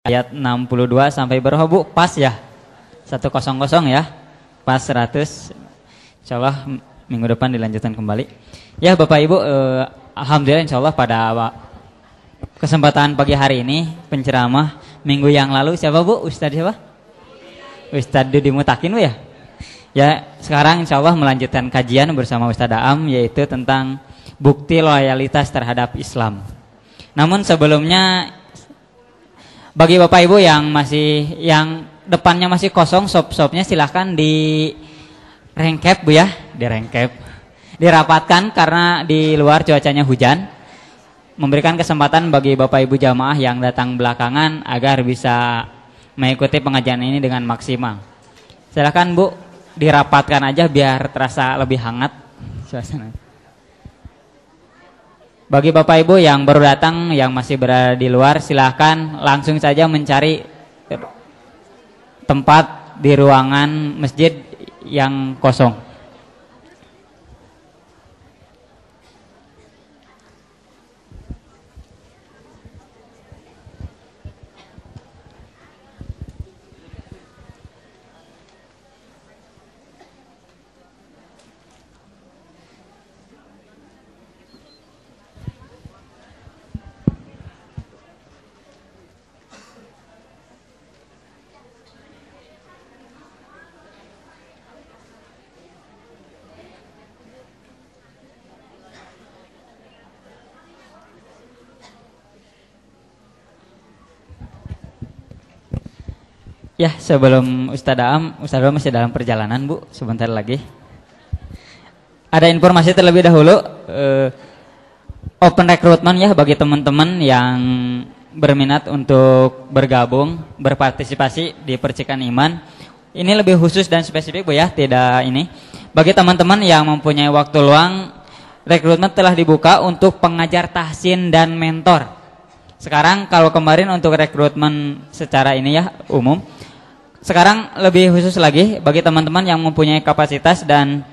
ayat 62 sampai berapa Bu? Pas ya? 100 ya? Pas 100. Insyaallah minggu depan dilanjutkan kembali. Ya Bapak Ibu, alhamdulillah insyaallah pada kesempatan pagi hari ini penceramah minggu yang lalu siapa Bu? Ustadz siapa? Ustadz Dudi Mutakin Bu ya? Ya sekarang insyaallah melanjutkan kajian bersama Ustadz Aam yaitu tentang bukti loyalitas terhadap Islam. Namun sebelumnya bagi Bapak Ibu yang depannya masih kosong sop-sopnya silahkan di rengkep Bu ya, di rengkep. Dirapatkan karena di luar cuacanya hujan. Memberikan kesempatan bagi Bapak Ibu jamaah yang datang belakangan agar bisa mengikuti pengajian ini dengan maksimal. Silahkan Bu, dirapatkan aja biar terasa lebih hangat suasana. Bagi Bapak Ibu yang baru datang, yang masih berada di luar, silahkan langsung saja mencari tempat di ruangan masjid yang kosong. Ya, sebelum Ustadz Aam masih dalam perjalanan Bu, sebentar lagi. Ada informasi terlebih dahulu, open recruitment ya bagi teman-teman yang berminat untuk bergabung, berpartisipasi di Percikan Iman. Ini lebih khusus dan spesifik Bu ya, tidak ini. Bagi teman-teman yang mempunyai waktu luang, rekrutmen telah dibuka untuk pengajar tahsin dan mentor. Sekarang kalau kemarin untuk rekrutmen secara ini ya, umum. Sekarang lebih khusus lagi bagi teman-teman yang mempunyai kapasitas dan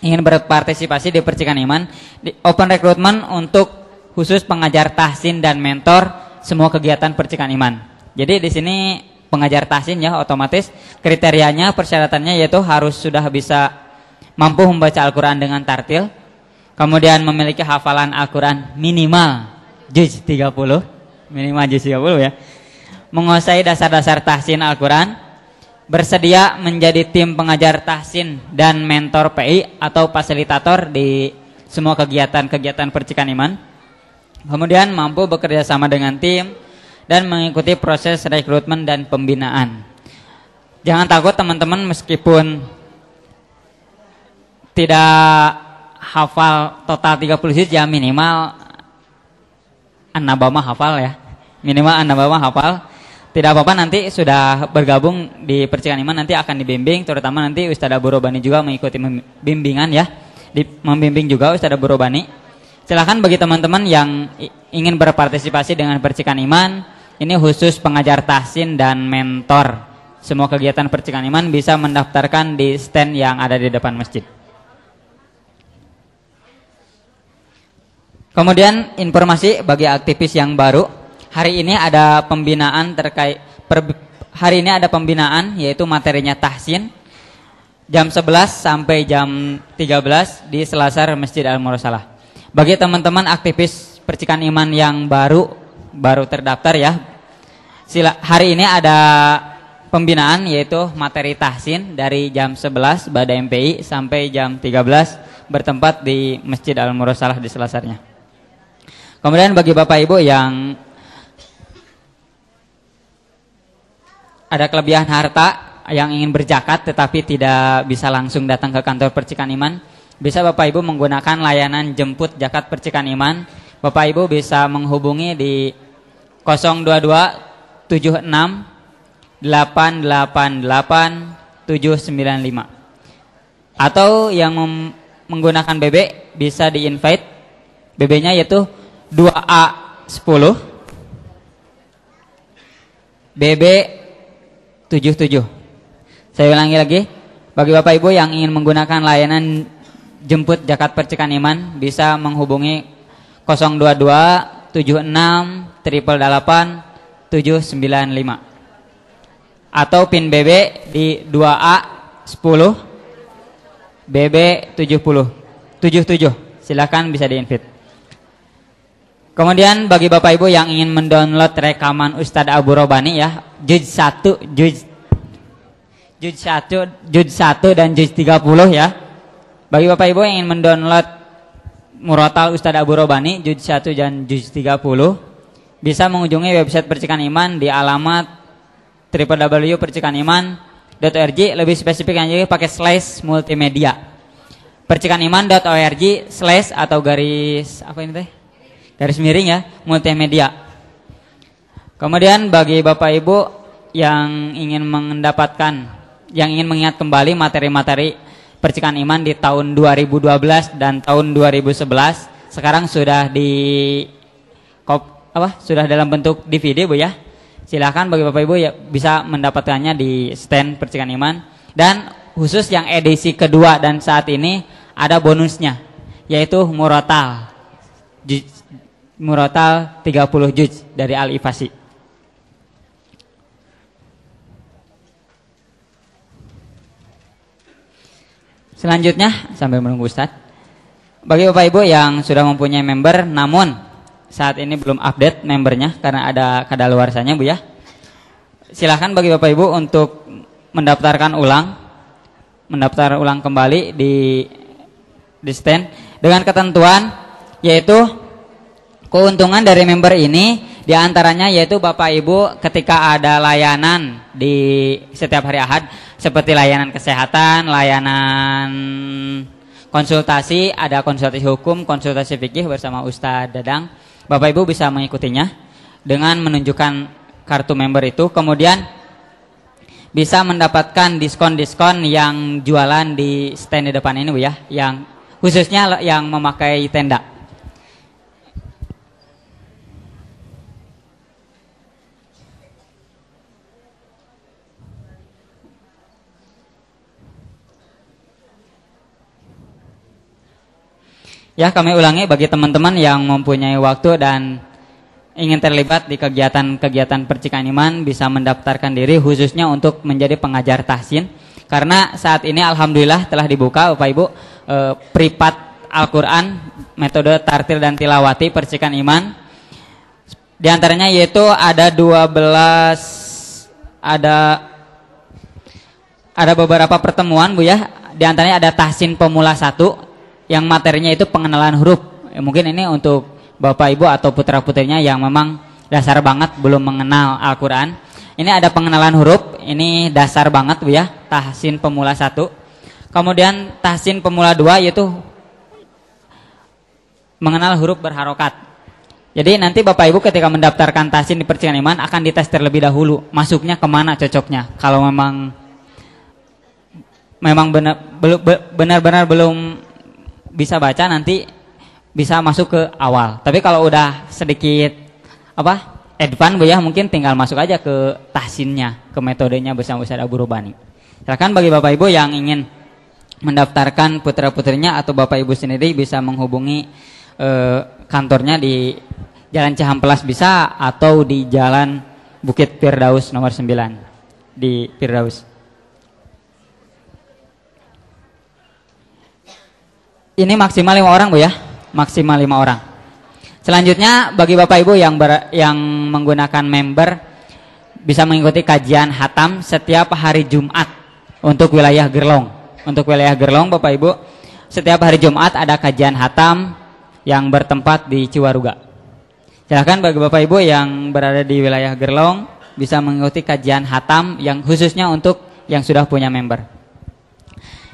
ingin berpartisipasi di Percikan Iman, di open recruitment untuk khusus pengajar tahsin dan mentor semua kegiatan Percikan Iman. Jadi di sini pengajar tahsin ya otomatis kriterianya persyaratannya yaitu harus sudah bisa mampu membaca Al-Qur'an dengan tartil, kemudian memiliki hafalan Al-Qur'an minimal juz 30, minimal juz 30 ya. Menguasai dasar-dasar tahsin Al-Qur'an, bersedia menjadi tim pengajar tahsin dan mentor PI atau fasilitator di semua kegiatan-kegiatan Percikan Iman. Kemudian mampu bekerja sama dengan tim dan mengikuti proses rekrutmen dan pembinaan. Jangan takut teman-teman meskipun tidak hafal total 30 juz ya minimal An-Nabawah hafal ya. Minimal An-Nabawah hafal. Tidak apa-apa, nanti sudah bergabung di Percikan Iman nanti akan dibimbing, terutama nanti Ustadz Abu Robani juga mengikuti bimbingan ya, membimbing juga Ustadz Abu Robani. Silahkan bagi teman-teman yang ingin berpartisipasi dengan Percikan Iman, ini khusus pengajar tahsin dan mentor semua kegiatan Percikan Iman bisa mendaftarkan di stand yang ada di depan masjid. Kemudian informasi bagi aktivis yang baru. Hari ini ada pembinaan yaitu materinya tahsin jam 11 sampai jam 13 di Selasar Masjid Al-Mursalah. Bagi teman-teman aktivis Percikan Iman yang baru terdaftar ya. Hari ini ada pembinaan yaitu materi tahsin dari jam 11 Bada MPI sampai jam 13 bertempat di Masjid Al-Mursalah di Selasarnya. Kemudian bagi Bapak Ibu yang ada kelebihan harta yang ingin berzakat tetapi tidak bisa langsung datang ke kantor Percikan Iman, bisa Bapak Ibu menggunakan layanan jemput zakat Percikan Iman. Bapak Ibu bisa menghubungi di 022 76 888 795. Atau yang menggunakan BB bisa di-invite. BB-nya yaitu 2A10 BB 77. Saya ulangi lagi, bagi Bapak Ibu yang ingin menggunakan layanan jemput zakat Percikan Iman bisa menghubungi 022 76 888 795 atau PIN BB di 2A 10 BB 77. Silakan bisa di-invite. Kemudian bagi Bapak Ibu yang ingin mendownload rekaman Ustadz Abu Robani ya, juz 1 dan juz 30 ya. Bagi Bapak Ibu yang ingin mendownload Murotal Ustadz Abu Robani juz 1 dan juz 30 bisa mengunjungi website Percikan Iman di alamat www.percikaniman.org. Lebih spesifiknya pakai /multimedia. percikaniman.org/ atau garis apa ini teh? Garis miring ya, multimedia. Kemudian bagi Bapak Ibu yang ingin mengingat kembali materi-materi Percikan Iman di tahun 2012 dan tahun 2011, sekarang sudah sudah dalam bentuk DVD Bu ya. Silakan bagi Bapak Ibu ya bisa mendapatkannya di stand Percikan Iman. Dan khusus yang edisi kedua dan saat ini ada bonusnya, yaitu Murotal 30 juz dari Al-Ifasi. Selanjutnya sambil menunggu Ustadz, bagi Bapak Ibu yang sudah mempunyai member namun saat ini belum update membernya karena ada kadaluarsanya Bu ya, silahkan bagi Bapak Ibu untuk mendaftar ulang kembali di stand dengan ketentuan, yaitu keuntungan dari member ini diantaranya yaitu Bapak Ibu ketika ada layanan di setiap hari Ahad seperti layanan kesehatan, layanan konsultasi, ada konsultasi hukum, konsultasi fikih bersama Ustadz Dadang, Bapak Ibu bisa mengikutinya dengan menunjukkan kartu member itu. Kemudian bisa mendapatkan diskon-diskon yang jualan di stand di depan ini Bu ya, yang khususnya yang memakai tenda. Ya, kami ulangi bagi teman-teman yang mempunyai waktu dan ingin terlibat di kegiatan-kegiatan Percikan Iman bisa mendaftarkan diri khususnya untuk menjadi pengajar tahsin. Karena saat ini alhamdulillah telah dibuka Bapak Ibu privat Al-Qur'an metode tartil dan tilawati Percikan Iman. Di antaranya yaitu ada 12 ada beberapa pertemuan Bu ya. Di antaranya ada tahsin pemula 1 yang materinya itu pengenalan huruf. Mungkin ini untuk Bapak Ibu atau putra-putrinya yang memang dasar banget belum mengenal Al-Qur'an. Ini ada pengenalan huruf, ini dasar banget Bu ya, tahsin pemula 1. Kemudian tahsin pemula 2 yaitu mengenal huruf berharokat. Jadi nanti Bapak Ibu ketika mendaftarkan tahsin di Percikan Iman akan dites terlebih dahulu masuknya kemana cocoknya. Kalau memang benar-benar belum bisa baca, nanti bisa masuk ke awal. Tapi kalau udah sedikit advance Bu ya, mungkin tinggal masuk aja ke tahsinnya, ke metodenya bersama Ustadz Abu Robani. Silakan bagi Bapak Ibu yang ingin mendaftarkan putra-putrinya atau Bapak Ibu sendiri bisa menghubungi kantornya di Jalan Cihampelas bisa, atau di Jalan Bukit Firdaus nomor 9 di Firdaus. Ini maksimal 5 orang Bu ya, maksimal 5 orang. Selanjutnya bagi Bapak Ibu yang menggunakan member bisa mengikuti kajian hatam setiap hari Jumat untuk wilayah Gerlong. Untuk wilayah Gerlong Bapak Ibu, setiap hari Jumat ada kajian hatam yang bertempat di Ciwaruga. Silakan bagi Bapak Ibu yang berada di wilayah Gerlong bisa mengikuti kajian hatam yang khususnya untuk yang sudah punya member.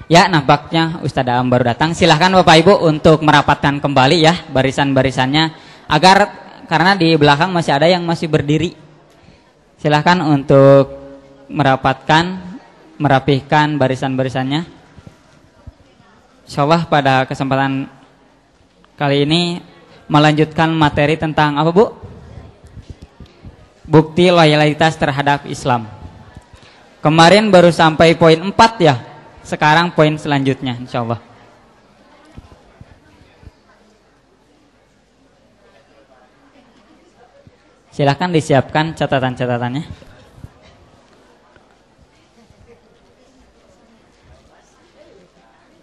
Ya, nampaknya Ustadz Am baru datang. Silahkan Bapak Ibu untuk merapatkan kembali ya barisan-barisannya, karena di belakang masih ada yang masih berdiri. Silahkan untuk merapihkan barisan-barisannya. Insyaallah pada kesempatan kali ini melanjutkan materi tentang apa Bu? Bukti loyalitas terhadap Islam. Kemarin baru sampai poin 4 ya. Sekarang poin selanjutnya insyaallah. Silahkan disiapkan catatan-catatannya.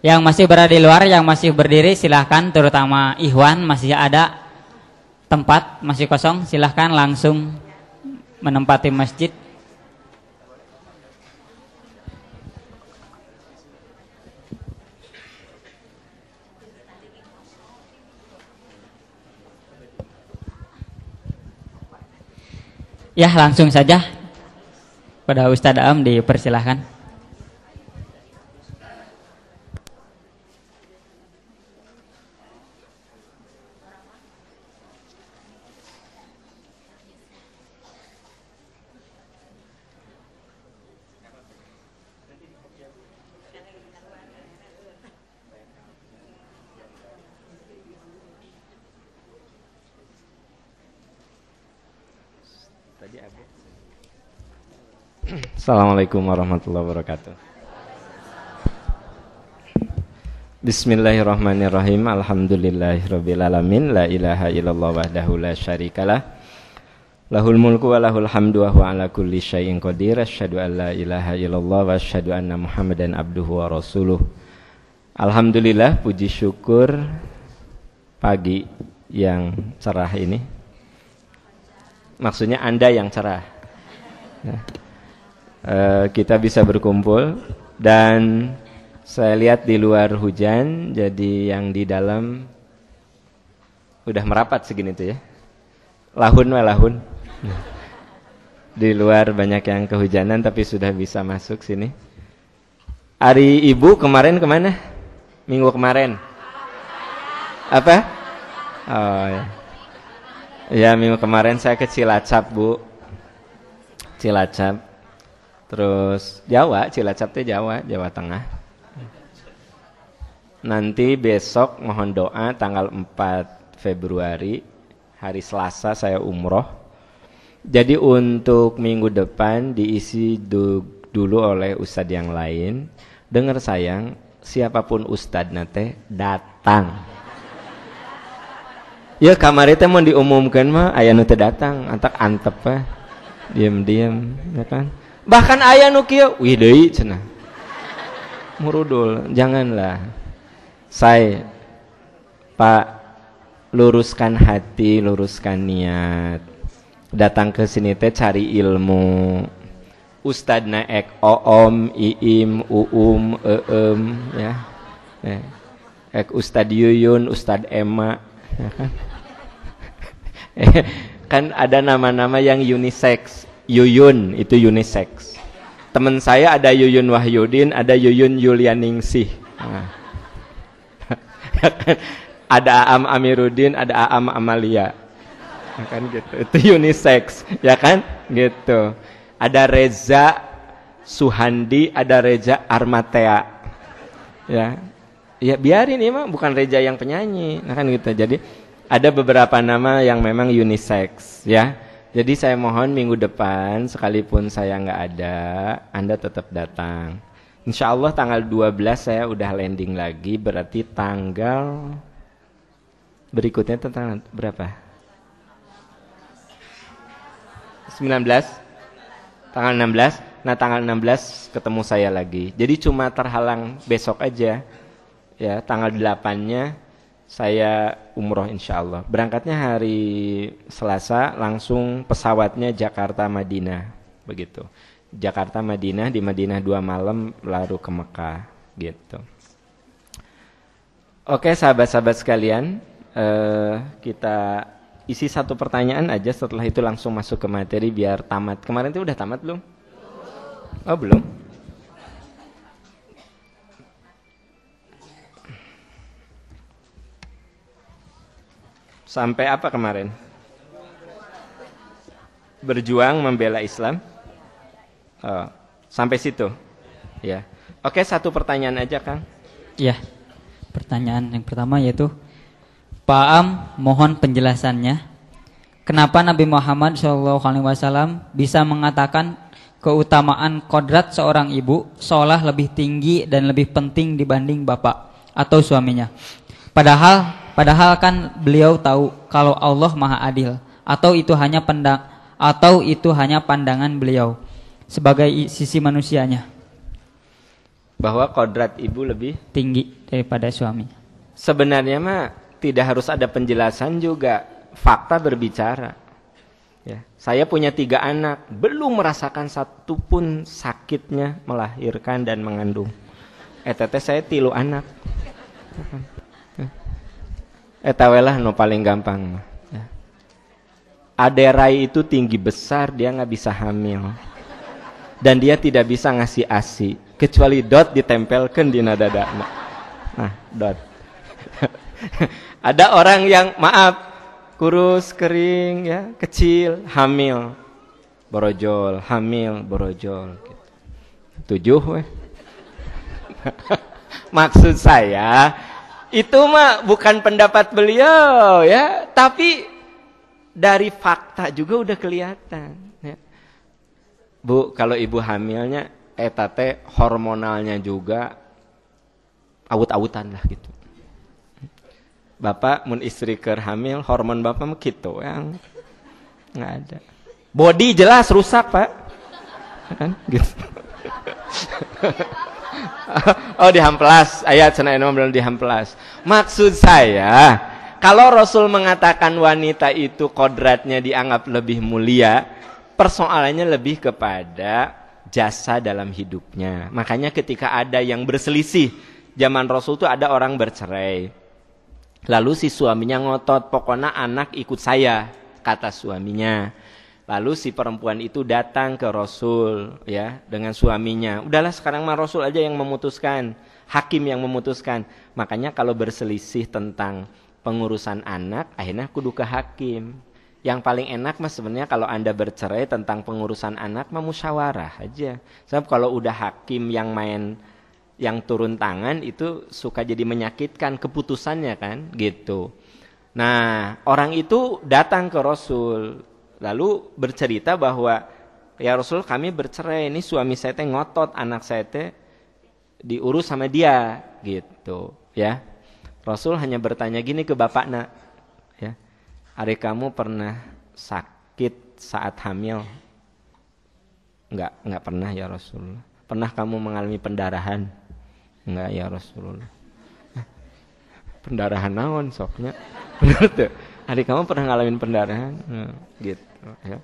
Yang masih berada di luar, yang masih berdiri silahkan, terutama Ikhwan masih ada tempat, masih kosong, silahkan langsung menempati masjid. Ya, langsung saja pada Ustadz Am dipersilahkan. Assalamualaikum warahmatullahi wabarakatuh. Bismillahirrahmanirrahim. Alhamdulillahirabbil alamin. La ilaha illallah wahdahu la syarikalah. Lahul mulku wa lahul hamdu wa huwa ala kulli syai'in qadir. Asyhadu an la ilaha illallah wa asyhadu anna Muhammadan abduhu wa rasuluh. Alhamdulillah, puji syukur pagi yang cerah ini. Maksudnya Anda yang cerah. Ya. Kita bisa berkumpul dan saya lihat di luar hujan, jadi yang di dalam udah merapat segini tuh ya. Lahun. Di luar banyak yang kehujanan tapi sudah bisa masuk sini. Ari Ibu kemarin kemana? Minggu kemarin. Apa? Oh ya. Ya, minggu kemarin saya ke Cilacap, Bu. Cilacap. Terus Jawa, Cilacap teh Jawa Tengah. Nanti besok mohon doa tanggal 4 Februari, hari Selasa saya umroh. Jadi untuk minggu depan diisi dulu oleh ustadz yang lain. Dengar sayang, siapapun ustadz nate datang. Ya kamari teh mau diumumkan mah aya nu teu datang, antak antep mah. Diam-diam, ya kan? Bahkan aya nu kieu, wih deui cenah. Murudul, janganlah. Saya Pak, luruskan hati, luruskan niat. Datang ke sini teh cari ilmu. Ustadna ek oom, iim, uum, ya. Ek Ustad Yuyun, Ustad Emma, ya kan? Kan ada nama-nama yang unisex. Yuyun itu unisex. Teman saya ada Yuyun Wahyudin, ada Yuyun Yulianingsih. Nah. Ada Aam Amiruddin, ada Aam Amalia. Ya kan gitu. Itu unisex, ya kan? Gitu. Ada Reza Suhandi, ada Reza Armatea. Ya. Ya biarin ini mah bukan Reza yang penyanyi. Nah kan gitu. Jadi ada beberapa nama yang memang unisex, ya. Jadi saya mohon minggu depan sekalipun saya nggak ada, Anda tetap datang. Insya Allah tanggal 12 saya udah landing lagi, berarti tanggal berikutnya tentang berapa? 19? Tanggal 16? Nah tanggal 16 ketemu saya lagi. Jadi cuma terhalang besok aja, ya tanggal 8-nya. Saya umroh insya Allah. Berangkatnya hari Selasa, langsung pesawatnya Jakarta-Madinah. Begitu. Jakarta-Madinah, di Madinah 2 malam, lalu ke Mekah. Gitu. Oke sahabat-sahabat sekalian, kita isi satu pertanyaan aja, setelah itu langsung masuk ke materi biar tamat. Kemarin itu udah tamat belum? Oh belum? Sampai apa kemarin? Berjuang membela Islam. Oh, sampai situ. Ya. Oke, satu pertanyaan aja, Kang. Ya. Pertanyaan yang pertama yaitu, Pak Am, mohon penjelasannya. Kenapa Nabi Muhammad SAW bisa mengatakan keutamaan kodrat seorang ibu seolah lebih tinggi dan lebih penting dibanding bapak atau suaminya? Padahal kan beliau tahu kalau Allah Maha Adil. atau itu hanya pandangan beliau sebagai sisi manusianya? Bahwa kodrat ibu lebih Tinggi daripada suami. sebenarnya mah tidak harus ada penjelasan juga, fakta berbicara. Ya, saya punya 3 anak, belum merasakan satupun sakitnya melahirkan dan mengandung. Tete saya 3 anak. Etawelah no paling gampang. Ya. Aderai itu tinggi besar, dia nggak bisa hamil. Dan dia tidak bisa ngasih ASI, kecuali dot ditempelkan di nada. Nah, dot. Ada orang yang maaf, kurus, kering, ya, kecil, hamil, borojol, hamil, borojol. Gitu. 7 weh. Maksud saya, itu mah bukan pendapat beliau, ya, tapi dari fakta juga udah kelihatan. Ya. Bu, kalau ibu hamilnya, etate hormonalnya juga awut-awutan lah gitu. Bapak mun istri keur hamil, hormon bapak mah gitu yang nggak ada. Body jelas rusak, Pak. Kan gitu. Oh, dihamplas. Ayat cenah mah belum dihamplas. Maksud saya, kalau Rasul mengatakan wanita itu kodratnya dianggap lebih mulia, persoalannya lebih kepada jasa dalam hidupnya. Makanya ketika ada yang berselisih, zaman Rasul itu ada orang bercerai. Lalu si suaminya ngotot, pokoknya anak ikut saya, kata suaminya. Lalu si perempuan itu datang ke Rasul, ya, dengan suaminya. Udahlah sekarang mah Rasul aja yang memutuskan, hakim yang memutuskan. Makanya kalau berselisih tentang pengurusan anak, akhirnya kudu ke hakim. Yang paling enak mah sebenarnya kalau Anda bercerai tentang pengurusan anak mah musyawarah aja. Sebab kalau udah hakim yang turun tangan itu suka jadi menyakitkan keputusannya kan gitu. Nah, orang itu datang ke Rasul lalu bercerita bahwa ya Rasul, kami bercerai, ini suami saya teh ngotot anak saya teh diurus sama dia gitu ya. Rasul hanya bertanya gini ke bapaknya, ya, hari kamu pernah sakit saat hamil? Enggak pernah ya Rasul. Pernah kamu mengalami pendarahan? Enggak ya Rasulullah. Pendarahan naon soknya? Bener tuh. Adik kamu pernah ngalamin pendarahan? Gitu ya.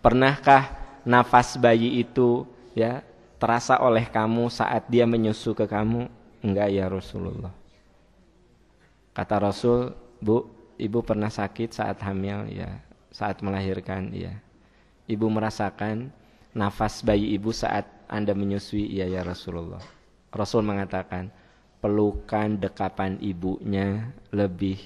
Pernahkah nafas bayi itu ya terasa oleh kamu saat dia menyusu ke kamu? Enggak ya Rasulullah. Kata Rasul, Bu, ibu pernah sakit saat hamil? Ya. Saat melahirkan? Ya. Ibu merasakan nafas bayi ibu saat Anda menyusui? Iya ya Rasulullah. Rasul mengatakan, pelukan dekapan ibunya lebih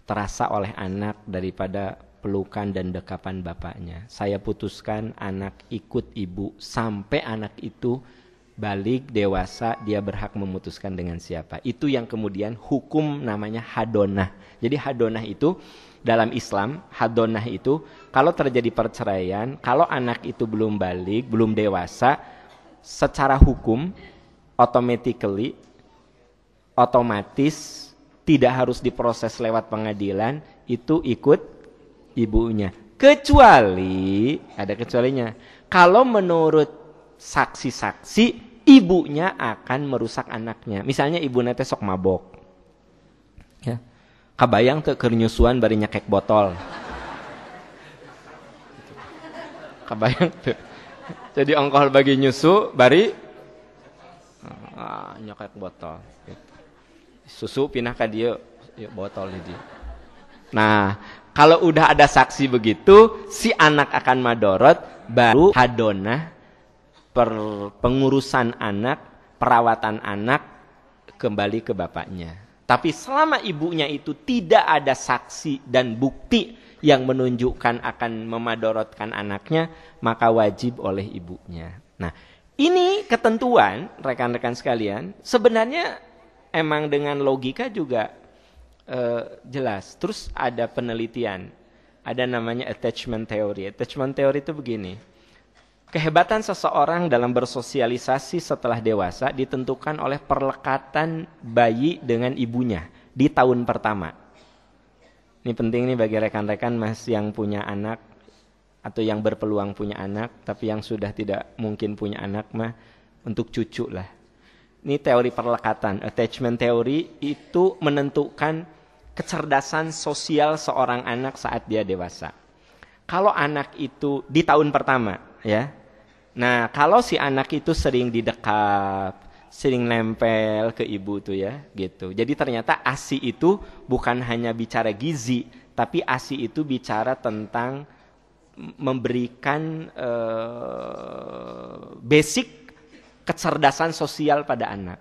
terasa oleh anak daripada pelukan dan dekapan bapaknya. Saya putuskan anak ikut ibu sampai anak itu balik dewasa, dia berhak memutuskan dengan siapa. Itu yang kemudian hukum namanya hadonah. Jadi hadonah itu dalam Islam, hadonah itu kalau terjadi perceraian, kalau anak itu belum balik, belum dewasa, secara hukum otomatis tidak harus diproses lewat pengadilan, itu ikut ibunya. Kecuali, ada kecualinya, kalau menurut saksi-saksi ibunya akan merusak anaknya. Misalnya ibu nete sok mabok, ya, kabayang teu keur nyusuan bari nyekek botol. Kabayang tuh. Jadi ongkol bagi nyusu bari nyekek botol gitu. Susu pindah ke dia, yuk botol di dia. Nah, kalau udah ada saksi begitu, si anak akan madorot, baru hadonah, pengurusan anak, perawatan anak kembali ke bapaknya. Tapi selama ibunya itu tidak ada saksi dan bukti yang menunjukkan akan memadorotkan anaknya, maka wajib oleh ibunya. Nah, ini ketentuan, rekan-rekan sekalian, sebenarnya emang dengan logika juga jelas. Terus ada penelitian, ada namanya attachment theory. Attachment theory itu begini, kehebatan seseorang dalam bersosialisasi setelah dewasa ditentukan oleh perlekatan bayi dengan ibunya di tahun pertama. Ini penting nih bagi rekan-rekan mas yang punya anak atau yang berpeluang punya anak, tapi yang sudah tidak mungkin punya anak mah untuk cucu lah. Ini teori perlekatan, attachment theory itu menentukan kecerdasan sosial seorang anak saat dia dewasa. Kalau anak itu di tahun pertama, ya. Nah, kalau si anak itu sering didekap, sering nempel ke ibu tuh ya, gitu. Jadi ternyata ASI itu bukan hanya bicara gizi, tapi ASI itu bicara tentang memberikan basic kecerdasan sosial pada anak,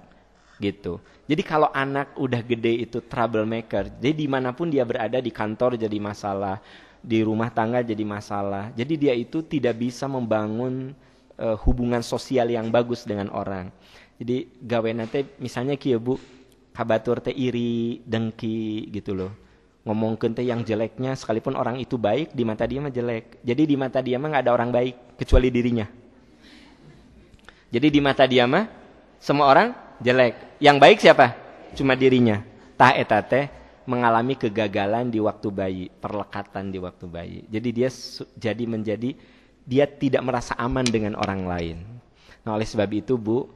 gitu. Jadi kalau anak udah gede itu troublemaker, jadi dimanapun dia berada, di kantor jadi masalah, di rumah tangga jadi masalah. Jadi dia itu tidak bisa membangun hubungan sosial yang bagus dengan orang. Jadi gawe nanti misalnya kieu Bu, kabatur teh iri, dengki gitu loh. Ngomongkeun teh yang jeleknya sekalipun orang itu baik, di mata dia mah jelek. Jadi di mata dia mah enggak ada orang baik kecuali dirinya. Jadi di mata dia mah semua orang jelek. Yang baik siapa? Cuma dirinya. Tah eta teh mengalami kegagalan di waktu bayi, perlekatan di waktu bayi. Jadi dia dia tidak merasa aman dengan orang lain. Nah, oleh sebab itu Bu,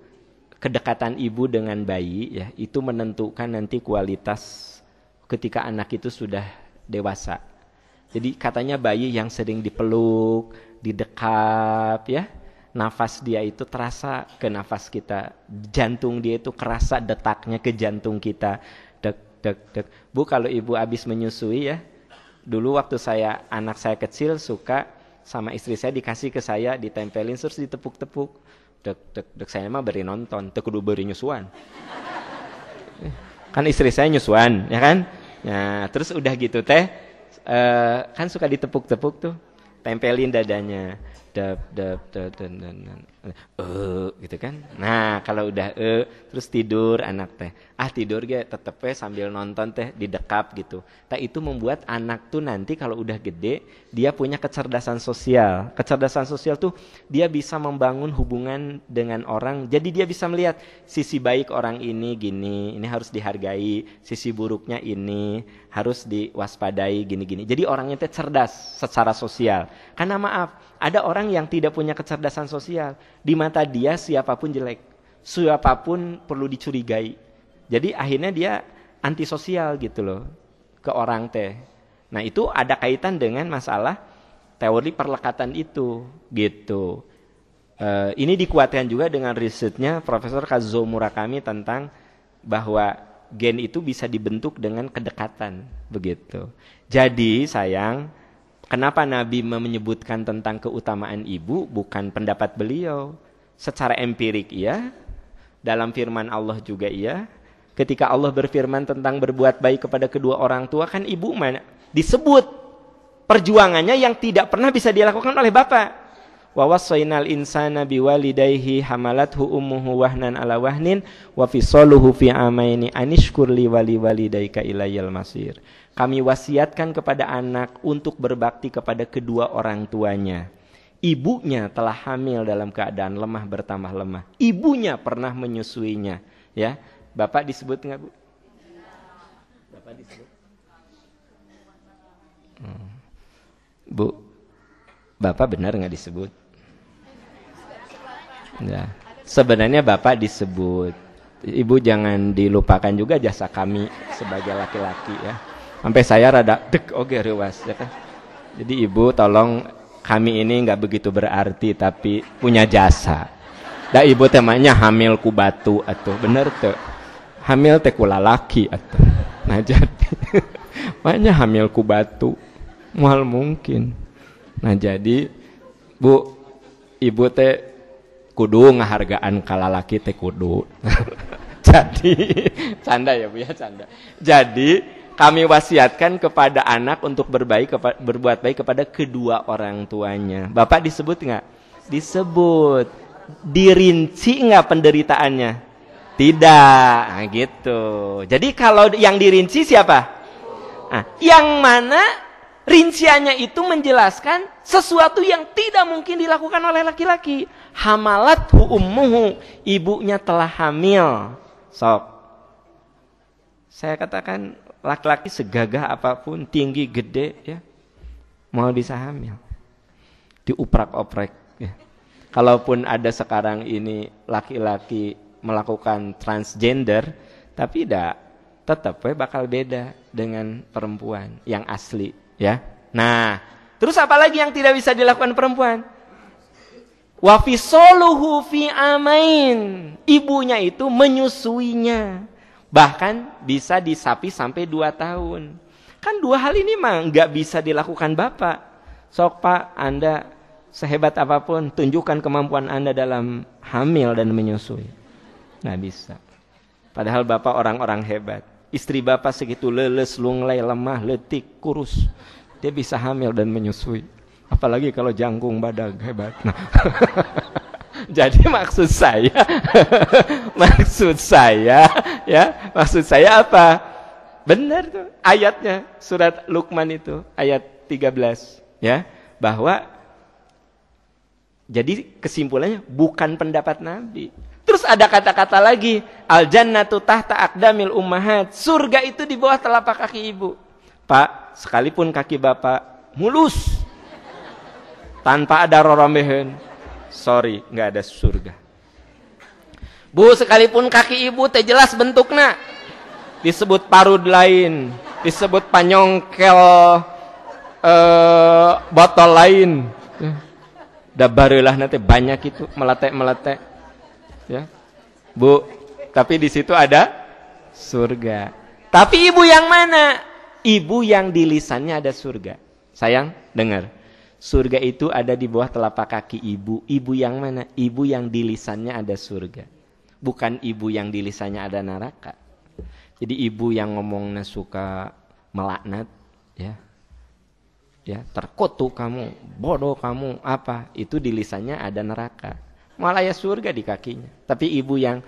kedekatan ibu dengan bayi ya itu menentukan nanti kualitas ketika anak itu sudah dewasa. Jadi katanya bayi yang sering dipeluk, didekap ya, nafas dia itu terasa ke nafas kita, jantung dia itu kerasa detaknya ke jantung kita, dek dek dek. Bu, kalau ibu habis menyusui ya, dulu waktu anak saya kecil suka sama istri saya dikasih ke saya, ditempelin terus ditepuk-tepuk. Dek saya mah beri nonton, teu kudu beri nyusuan. Kan istri saya nyusuan, ya kan? Nah, terus udah gitu teh kan suka ditepuk-tepuk tuh, tempelin dadanya. Gitu kan. Nah, kalau udah terus tidur anak teh. Tidur ge tetep sambil nonton teh didekap gitu. Itu membuat anak tuh nanti kalau udah gede dia punya kecerdasan sosial. Kecerdasan sosial tuh dia bisa membangun hubungan dengan orang. Jadi dia bisa melihat sisi baik orang ini gini, ini harus dihargai, sisi buruknya ini harus diwaspadai gini-gini. Jadi orangnya teh cerdas secara sosial. Karena maaf, ada orang yang tidak punya kecerdasan sosial. Di mata dia siapapun jelek, siapapun perlu dicurigai. Jadi akhirnya dia antisosial gitu loh ke orang teh. Nah, itu ada kaitan dengan masalah teori perlekatan itu gitu. Ini dikuatkan juga dengan risetnya Profesor Kazuo Murakami tentang bahwa gen itu bisa dibentuk dengan kedekatan begitu. Jadi sayang, kenapa Nabi menyebutkan tentang keutamaan ibu? Bukan pendapat beliau. Secara empirik iya, dalam firman Allah juga iya. Ketika Allah berfirman tentang berbuat baik kepada kedua orang tua, kan ibu mana disebut perjuangannya yang tidak pernah bisa dilakukan oleh bapak. Wa wassaynal insana biwalidayhi hamalathu ummuhu wahnan ala wahnin wa fisaluhu fi amaini anishkur li walidaika ilayal masir. Kami wasiatkan kepada anak untuk berbakti kepada kedua orang tuanya. Ibunya telah hamil dalam keadaan lemah bertambah lemah. Ibunya pernah menyusuinya, ya. Bapak disebut enggak, Bu? Bapak disebut. Bu, Bapak benar enggak disebut? Ya. Sebenarnya Bapak disebut. Ibu jangan dilupakan juga jasa kami sebagai laki-laki ya. Sampai saya rada dek oge reuas ya kan. Jadi ibu tolong, kami ini enggak begitu berarti tapi punya jasa. Da ibu temanya hamil ku batu atuh, bener teu? Hamil teh ku lalaki atuh. Nah jadi makanya hamil ku batu. Moal mungkin. Nah jadi Bu, ibu teh kudu ngahargaan ka lalaki teh kudu. Jadi canda ya Bu ya, canda. Jadi kami wasiatkan kepada anak untuk berbuat baik kepada kedua orang tuanya. Bapak disebut enggak? Disebut. Dirinci enggak penderitaannya? Tidak. Nah, gitu. Jadi kalau yang dirinci siapa? Nah, yang mana rinciannya itu menjelaskan sesuatu yang tidak mungkin dilakukan oleh laki-laki. Hamalathu ummuhu, ibunya telah hamil. Sok. Saya katakan Laki-laki segagah apapun, tinggi, gede, ya, mau bisa hamil. Diuprak-oprek. Ya. Kalaupun ada sekarang ini laki-laki melakukan transgender, tapi tetap bakal beda dengan perempuan yang asli. Ya. Nah, terus apa lagi yang tidak bisa dilakukan perempuan? Wa fisoluhu fi amain. Ibunya itu menyusuinya. Bahkan bisa disapi sampai 2 tahun. Kan 2 hal ini mah nggak bisa dilakukan bapak. Sok Pak, Anda sehebat apapun, tunjukkan kemampuan Anda dalam hamil dan menyusui. Nggak bisa. Padahal bapak orang-orang hebat. Istri bapak segitu leles, lunglai, lemah, letik, kurus. Dia bisa hamil dan menyusui. Apalagi kalau jangkung badag, hebat. Nah. Jadi maksud saya apa? Benar tuh ayatnya, surat Luqman itu ayat 13, ya, bahwa jadi kesimpulannya bukan pendapat Nabi. Terus ada kata-kata lagi, al jannatu tahta aqdamil ummahat. Surga itu di bawah telapak kaki ibu. Pak, sekalipun kaki bapak mulus tanpa ada roromehen, sorry, nggak ada surga. Bu, sekalipun kaki ibu teh jelas bentuknya, disebut parud lain, disebut panyongkel botol lain. Da barulah nanti banyak itu meletek-meletek. Ya. Bu, tapi di situ ada surga. Tapi ibu yang mana? Ibu yang di lisannya ada surga. Sayang, dengar. Surga itu ada di bawah telapak kaki ibu. Ibu yang mana? Ibu yang di lisannya ada surga. Bukan ibu yang di lisannya ada neraka. Jadi ibu yang ngomongnya suka melaknat, ya, ya, terkutuk kamu, bodoh kamu, apa? Itu di lisannya ada neraka. Malah ya surga di kakinya. Tapi ibu yang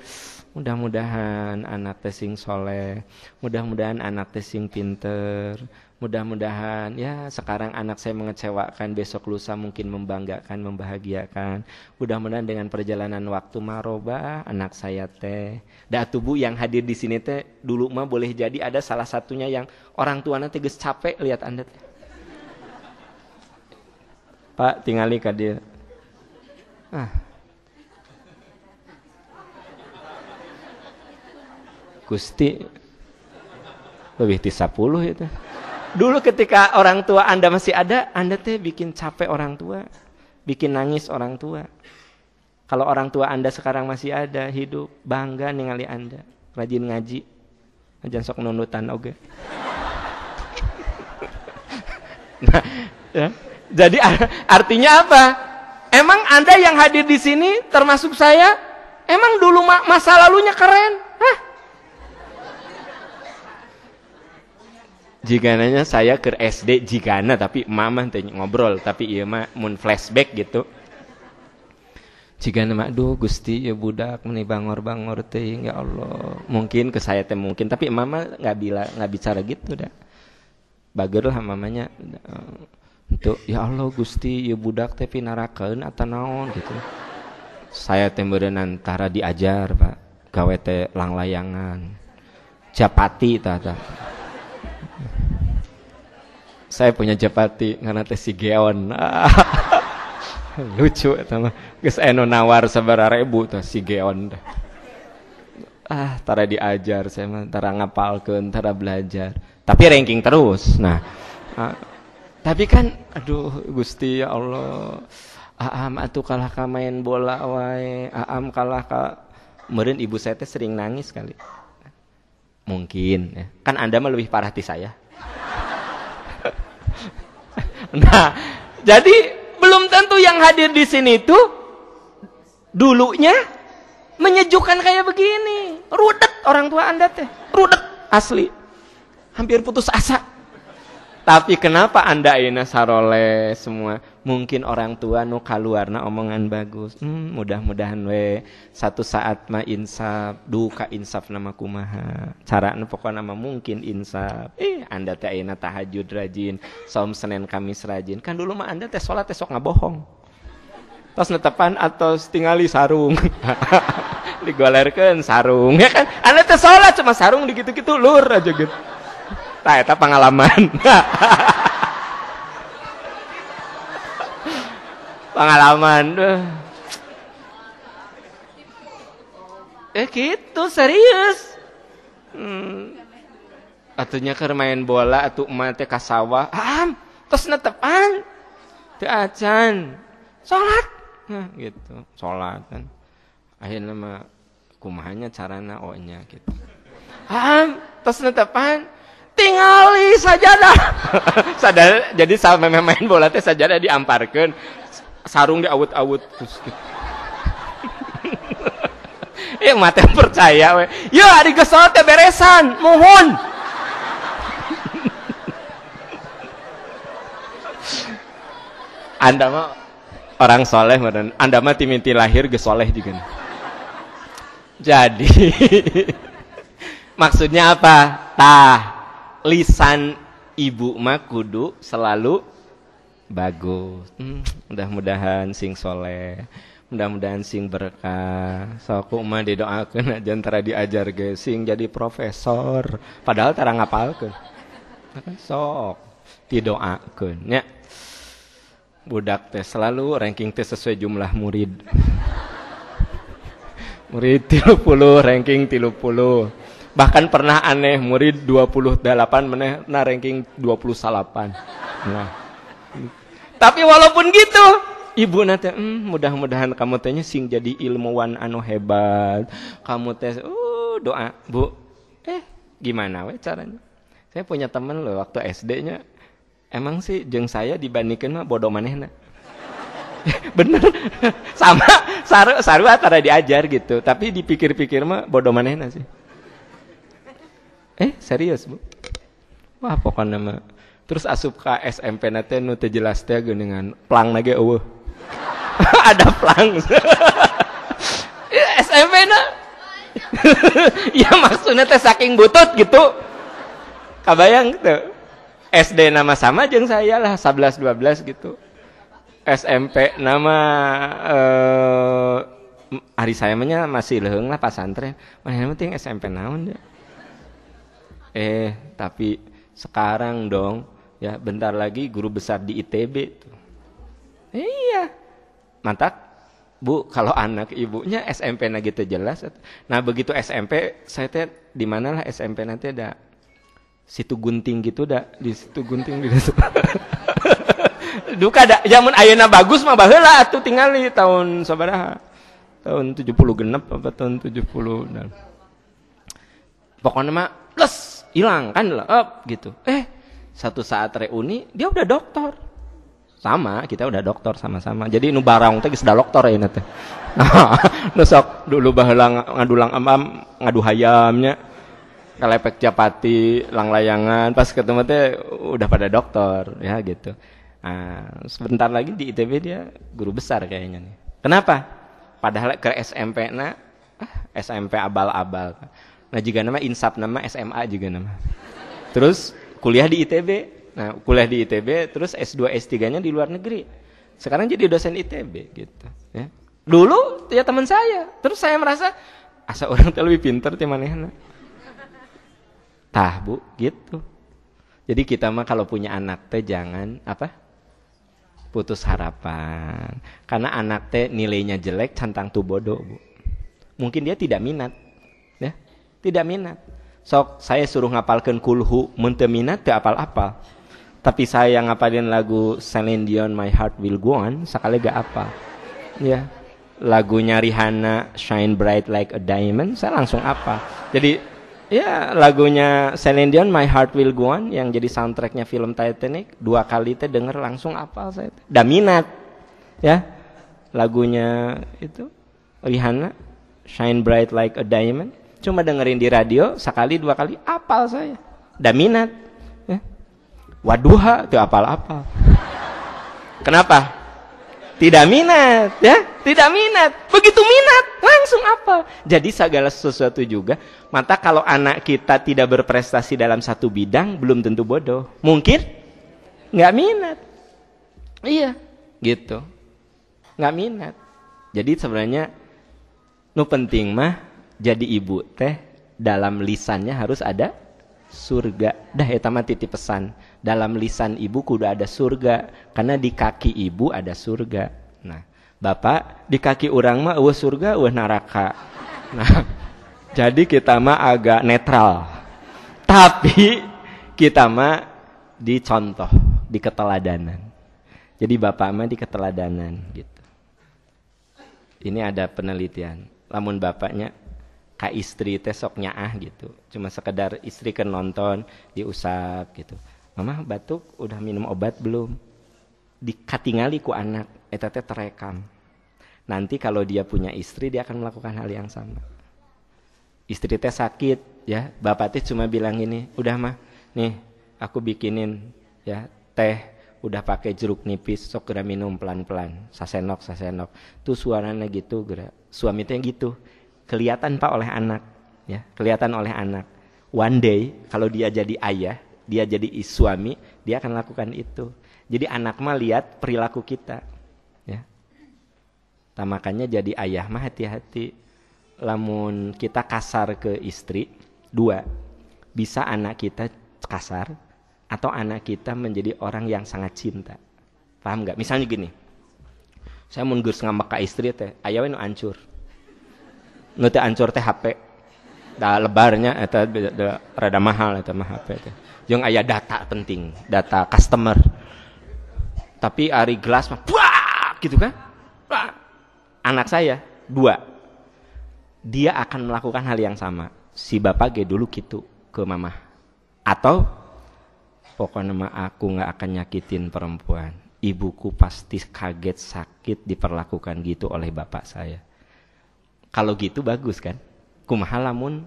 mudah-mudahan anak tesing soleh, mudah-mudahan anak tesing pinter, mudah-mudahan ya sekarang anak saya mengecewakan, besok lusa mungkin membanggakan, membahagiakan. Mudah-mudahan dengan perjalanan waktu marobah anak saya teh. Da tubuh yang hadir di sini teh dulu mah boleh jadi ada salah satunya yang orang tuanya teh geus capek lihat Anda teh. Pak, tingali ka dieu. Gusti lebih di 10 itu. Dulu ketika orang tua Anda masih ada, Anda teh bikin capek orang tua, bikin nangis orang tua. Kalau orang tua Anda sekarang masih ada, hidup, bangga ningali Anda, rajin ngaji, jangan sok nunutan oge. Nah, ya. Jadi artinya apa? Emang Anda yang hadir di sini, termasuk saya, emang dulu masa lalunya keren? Hah? Jigananya saya ke SD jigana tapi mama teh ngobrol tapi ieu mah mun flashback gitu. Jigana mah aduh Gusti ya budak meni bangor-bangor teh ya Allah. Mungkin ke saya teh mungkin tapi mama enggak bicara gitu dah. Bager lah mamanya. Untuk ya Allah Gusti ya budak teh pinarakeun atawa naon gitu. Saya teh meureun antara diajar Pak, gawe teh langlayangan. Japati tah. Saya punya japati karena teh si Geon. Lucu eta mah. Geus eno nawar sabaraha ribu tah si Geon. Tara diajar saya mah, tara ngapalkeun, tara belajar. Tapi ranking terus. Nah, tapi kan aduh Gusti ya Allah. Aam atuh kalah ka main bola wae. Aam kalah ka meureun ibu saya teh sering nangis kali. Mungkin ya. Kan Anda mah lebih parah ti saya. Nah, jadi belum tentu yang hadir di sini itu dulunya menyejukkan kayak begini. Rudet orang tua Anda teh, rudet asli. Hampir putus asa. Tapi kenapa Anda ayeuna saroleh semua? Mungkin orang tua nu kaluarna omongan bagus. Mudah-mudahan we satu saat mah insaf, duka insaf nama kumaha. Carana pokokna mah mungkin insaf. Anda teh ayeuna tahajud rajin, saum Senin Kamis rajin. Kan dulu mah Anda teh salat teh sok ngabohong. Tos netepan atau tingali sarung. Digolerkeun sarung ya kan. Anda teh salat cuma sarung digitu-gitu lur aja gitu. Tah eta pengalaman. Pengalaman. Gitu serius. Atunya keur main bola atuh emak teh ka sawah. Tos netepan. Teu acan. Salat. Gitu. Salat kan. Akhirna mah kumahanya carana nya gitu. Tos netepan. Tingali sajadah. Sadar jadi sampe main bola teh sajadah diamparkeun. Sarung diawut-awut terus gitu. Mate percaya we. Yo ari geus salat teh beresan, mohon. Anda mah orang soleh, Anda mah timiti lahir geus soleh juga. Jadi maksudnya apa? Lisan ibu mah kudu selalu bagus. Mudah-mudahan sing soleh, mudah-mudahan sing berkah. Sok mah didoakeun aja antara diajar ge sing jadi profesor, padahal tara ngapalkeun. Sok didoakeun nya. Budak teh selalu ranking teh sesuai jumlah murid. Murid 30, ranking 30. Bahkan pernah aneh murid 28 meneh na ranking 28. Nah. Tapi walaupun gitu, ibu nate mudah-mudahan kamu tehnya sing jadi ilmuwan anu hebat. Kamu teh doa, Bu. Gimana we caranya? Saya punya teman loh waktu SD-nya. Emang sih jeung saya dibandingkeun mah bodoh manehna. Bener. Sama sarua tara diajar gitu, tapi dipikir-pikir mah bodoh manehna sih. Serius, Bu. Wah, pokoknya mah. Terus asup ka SMP na teh nu teu jelas teh geuningan plang ge eueuh. Ada plang. SMP na. Ya maksudnya teh saking butut gitu. Kabayang gitu. SD nama sama jeung saya lah 11-12 gitu. SMP nama hari saya mah masih leung lah pasantren. Mah yang penting SMP naon ya. Tapi sekarang dong ya bentar lagi guru besar di ITB tuh. Iya. Mantap. Bu, kalau anak ibunya SMP na gitu jelas. Nah, begitu SMP saya teh di mana lah SMP nanti ada Situ Gunting gitu dah, di Situ Gunting di situ. Duka da zaman ayeuna bagus mah baheula atuh tingali tahun sabaraha? Tahun 70 genep apa tahun 70 dan. Pokoknya mah plus hilang kan gitu. Satu saat reuni dia udah doktor. Sama, kita udah doktor sama-sama. Jadi nu barang teh geus da doktor ayeuna teh. Nu sok dulu baheula ngadulang ngadu hayamnya. Kalepek Japati, Langlayangan, pas ketemu teh udah pada dokter, ya gitu. Sebentar lagi di ITB dia guru besar kayaknya nih. Kenapa? Padahal ke SMP SMP abal-abal. Nah juga nama insap nama SMA juga nama. Terus kuliah di ITB. Nah kuliah di ITB, terus S2 S3-nya di luar negeri. Sekarang jadi dosen ITB gitu. Ya. Dulu ya teman saya. Terus saya merasa asa orang teh lebih pintar ti manehna. Tah Bu, gitu. Jadi kita mah kalau punya anak teh jangan putus harapan. Karena anak teh nilainya jelek cantang tu bodoh, Bu. Mungkin dia tidak minat. Ya, tidak minat. Sok saya suruh ngapalkeun kulhu, mun teu minat teu apal-apal. Tapi saya ngapalin lagu Celine Dion My Heart Will Go On, sakali gak apal. Ya. Lagunya Rihanna Shine Bright Like a Diamond, saya langsung apal. Jadi ya lagunya Celine Dion My Heart Will Go On yang jadi soundtracknya film Titanic 2 kali teh denger langsung apal saya. Dah minat. Ya. Lagunya itu Rihanna Shine Bright Like a Diamond cuma dengerin di radio sekali 2 kali apal saya. Dah minat. Ya. Waduha teu apal-apal. Kenapa? Tidak minat, ya? Tidak minat. Begitu minat, langsung apa? Jadi segala sesuatu juga. Maka kalau anak kita tidak berprestasi dalam satu bidang, belum tentu bodoh. Mungkin nggak minat. Iya, gitu. Nggak minat. Jadi sebenarnya, nu penting mah jadi ibu teh dalam lisannya harus ada surga. Dah eta mah titip pesan. Dalam lisan ibu kudu ada surga, karena di kaki ibu ada surga. Nah, Bapak di kaki orang mah eueuh surga eueuh neraka. Nah, jadi kita mah agak netral. Tapi kita mah dicontoh, di keteladanan. Jadi Bapak mah di keteladanan gitu. Ini ada penelitian. Lamun bapaknya ka istri teh sok nyaah gitu. Cuma sekedar istri ke nonton, diusap gitu. Mama batuk, udah minum obat belum? Dikatingali ku anak, eta teh terekam. Nanti kalau dia punya istri, dia akan melakukan hal yang sama. Istri teh sakit, ya, bapak teh cuma bilang ini, udah mah, nih aku bikinin ya teh, udah pakai jeruk nipis, sok geura minum pelan-pelan, sasenok. Tuh suaranya gitu, geura. Suami teh gitu. Kelihatan Pak oleh anak, ya, kelihatan oleh anak. One day kalau dia jadi ayah, dia jadi suami, dia akan lakukan itu. Jadi anak mah lihat perilaku kita, ya. Nah, makanya jadi ayah mah hati-hati. Lamun kita kasar ke istri, dua, bisa anak kita kasar atau anak kita menjadi orang yang sangat cinta. Paham nggak? Misalnya gini, saya mun geus ngambek ka istri teh, aya we nu ancur. Nu teh ancur teh HP. Da lebarnya eta rada mahal eta mah HP teh. Jeung aya data penting, data customer. Tapi ari gelas mah buak gitu kan? Buak. Anak saya dua. Dia akan melakukan hal yang sama. Si bapak ge dulu gitu ke mama. Atau pokoknya mah aku enggak akan nyakitin perempuan. Ibuku pasti kaget sakit diperlakukan gitu oleh bapak saya. Kalau gitu bagus kan? Kumaha lamun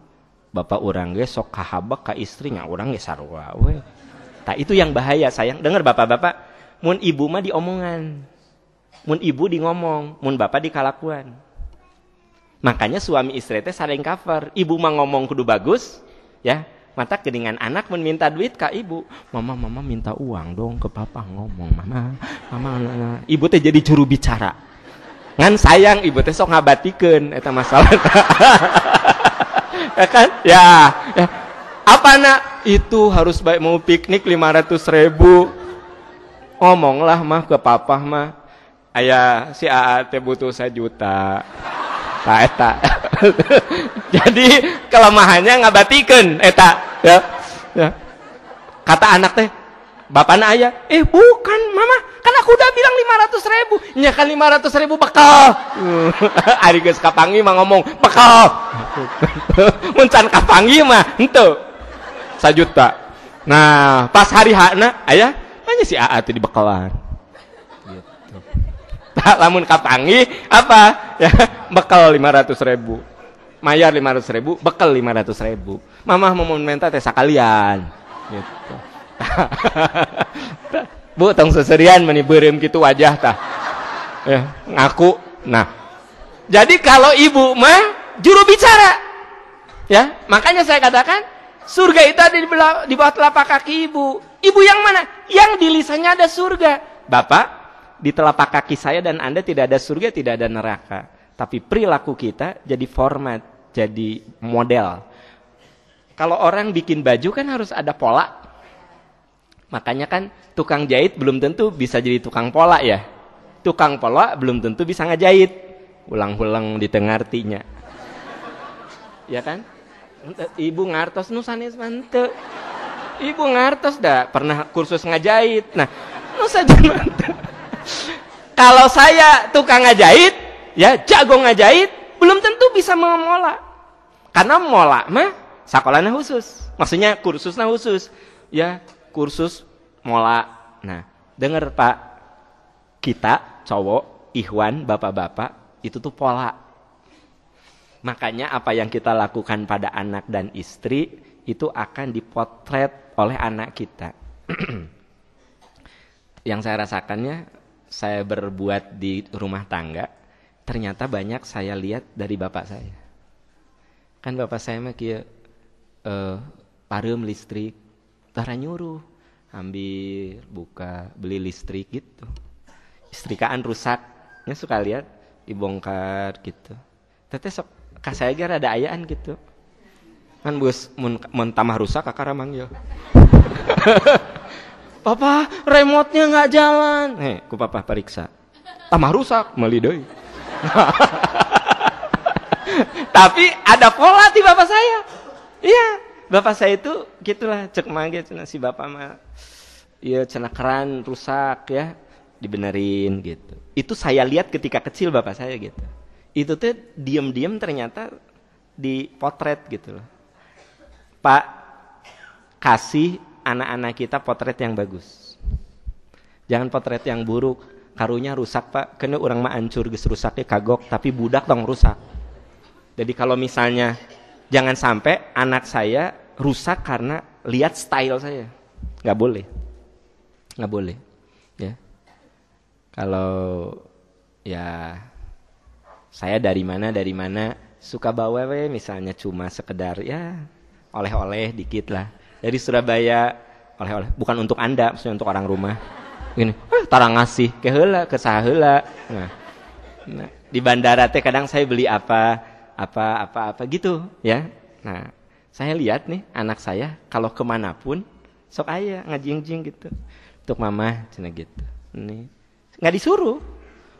bapak urang ge sok kahabak ka istrinya, urang ge sarua we. Tah itu yang bahaya sayang. Dengar bapak-bapak, mun ibu mah diomongan. Mun ibu di ngomong, mun bapak di kalakuan. Makanya suami istri teh saling cover. Ibu mah ngomong kudu bagus, ya. Mata geningan anak mun minta duit ka ibu. Mama minta uang dong ke papa, ngomong mama. Ibu teh jadi juru bicara. Ngan sayang ibu teh sok ngabatikeun eta masalah. Ya kan? Ya. Apa nak? Itu harus baik mau piknik 500.000. Ngomonglah mah ke papa mah. Aya si AA teh butuh 1 juta. Tah eta. Jadi kelemahannya ngabatikeun eta, ya. Ya. Kata anak teh, bapakna aya, bukan mama, kan aku udah bilang 500.000. Nya kan 500.000 bekal. Ari geus kapangi mah ngomong bekal. Mun can kapangi mah henteu 1 juta. Nah, pas hari hakna aya nya si AA teh dibekalan. Gitu. Lamun kapangi apa? Ya, bekal 500.000. Mayar 500.000, bekal 500.000. Mama mau minta teh sakalian. Gitu. Bu tong seserian meni beureum kitu wajah tah. Ya, ngaku. Nah. Jadi kalau ibu mah juru bicara. Ya, makanya saya katakan surga itu ada di bawah telapak kaki ibu. Ibu yang mana? Yang di lisannya ada surga. Bapak, di telapak kaki saya dan Anda tidak ada surga, tidak ada neraka. Tapi perilaku kita jadi format, jadi model. Kalau orang bikin baju kan harus ada pola. Makanya kan tukang jahit belum tentu bisa jadi tukang pola ya. Tukang pola belum tentu bisa ngejahit. Ulang-ulang ditengartinya. Ya kan? Ibu ngartos nu sanes manteu. Ibu ngartos dah pernah kursus ngajahit. Nah, nu saja manteu. Kalau saya tukang ngajahit, ya jago ngajahit, belum tentu bisa mengolah. Karena mola mah sakolana khusus. Maksudnya kursusnya khusus. Ya, kursus mola. Nah, dengar Pak, kita cowok, ikhwan, bapak-bapak, itu tuh pola. Makanya apa yang kita lakukan pada anak dan istri itu akan dipotret oleh anak kita. Yang saya rasakannya, saya berbuat di rumah tangga, ternyata banyak saya lihat dari bapak saya. Kan bapak saya mah kieu pareum listrik, tara nyuruh ambil buka beli listrik gitu. Istrikaan rusaknya suka lihat dibongkar gitu. Teteh sok ka saya ge rada ayaan gitu. Kan bus mun tamah rusak kakak manggil. Papa, remote-nya nggak jalan. Ku papa periksa. Tamah rusak, meuli deui. Tapi ada pola di bapak saya. Iya, bapak saya itu gitulah cek mage cenah si bapak mah. Iya cenah keran rusak ya, dibenerin gitu. Itu saya lihat ketika kecil bapak saya gitu. Itu tuh diam-diam ternyata dipotret gitu loh. Pak, kasih anak-anak kita potret yang bagus. Jangan potret yang buruk. Karunya rusak pak, kena orang mah hancur geus rusaknya kagok, tapi budak dong rusak. Jadi kalau misalnya jangan sampai anak saya rusak karena lihat style saya. Nggak boleh. Nggak boleh. Ya. Kalau ya saya dari mana suka bawa misalnya cuma sekedar ya oleh-oleh dikit lah. Dari Surabaya oleh-oleh, bukan untuk Anda, maksudnya untuk orang rumah. Gini, tarang ngasih ke heula, ke saha heula. Nah, di bandara teh kadang saya beli apa gitu ya. Nah, saya lihat nih anak saya kalau kemanapun sok aya ngajing-jing gitu. Untuk mama cina gitu. Nih, nggak disuruh.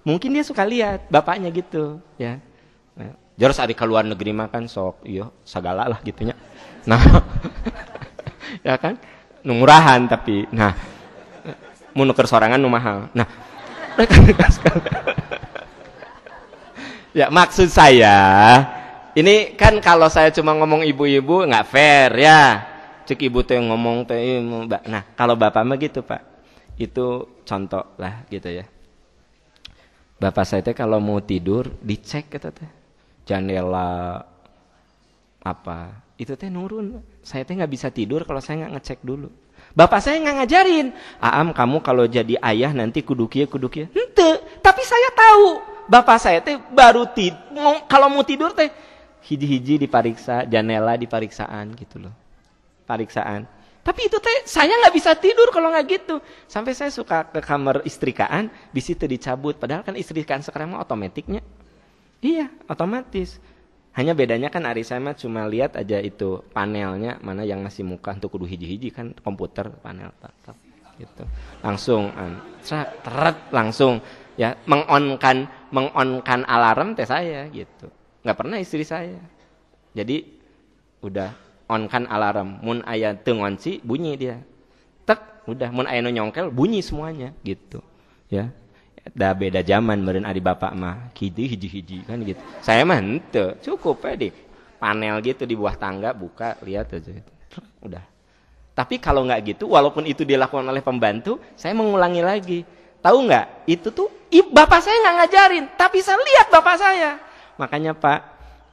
Mungkin dia suka lihat bapaknya gitu ya. Nah, jelas ari ka luar negeri mah kan sok iya sagala lah gitunya. Nah, ya kan? Nu murahan tapi nah mun nuker sorangan nu mahal. Nah, ya maksud saya ini kan kalau saya cuma ngomong ibu-ibu nggak fair ya. Cek ibu teh ngomong teh. Nah, kalau bapak mah gitu pak. Itu contoh lah gitu ya. Bapak saya teh kalau mau tidur dicek gitu teh. Jendela apa itu teh nurun. Saya teh nggak bisa tidur kalau saya nggak ngecek dulu. Bapak saya nggak ngajarin. Aam kamu kalau jadi ayah nanti kudu kieu. Henteu. Tapi saya tahu. Bapak saya teh baru kalau mau tidur teh hiji-hiji dipariksa, jendela dipariksaan gitu loh. Pariksaan. Tapi itu teh saya nggak bisa tidur kalau nggak gitu. Sampai saya suka ke kamar istrikaan, di situ dicabut. Padahal kan istrikaan sekarang mah otomatiknya. Iya, otomatis. Hanya bedanya kan Ari saya mah cuma lihat aja itu panelnya mana yang masih muka untuk kudu hiji-hiji kan komputer panel tatap gitu. Langsung teret langsung ya mengonkan alarm teh saya gitu. Nggak pernah istri saya. Jadi udah onkan alarm mun aya teu ngonci bunyi dia. Tek udah mun aya nu nyongkel bunyi semuanya gitu. Ya. Da beda zaman meureun ari bapak mah kitu hiji-hiji kan gitu. Saya mah henteu, cukup di panel gitu di bawah tangga buka lihat aja gitu. Udah. Tapi kalau nggak gitu walaupun itu dilakukan oleh pembantu, saya mengulangi lagi. Tahu nggak? Itu tuh bapak saya nggak ngajarin, tapi saya lihat bapak saya. Makanya Pak,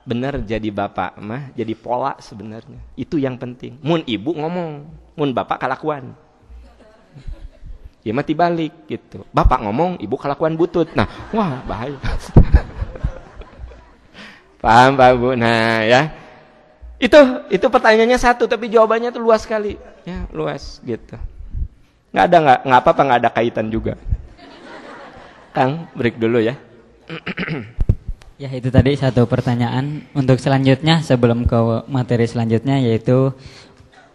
bener jadi bapak mah jadi pola sebenarnya. Itu yang penting. Mun ibu ngomong, mun bapak kalakuan. Ya mati balik gitu. Bapak ngomong, ibu kelakuan butut. Nah, wah bahaya. Paham Pak Bu? Nah ya. Itu pertanyaannya satu tapi jawabannya tuh luas sekali. Ya, luas gitu. Nggak apa-apa nggak ada kaitan juga. Kang, break dulu ya. Ya, itu tadi satu pertanyaan. Untuk selanjutnya sebelum ke materi selanjutnya yaitu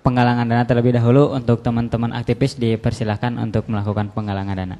penggalangan dana terlebih dahulu. Untuk teman-teman aktivis dipersilahkan untuk melakukan penggalangan dana.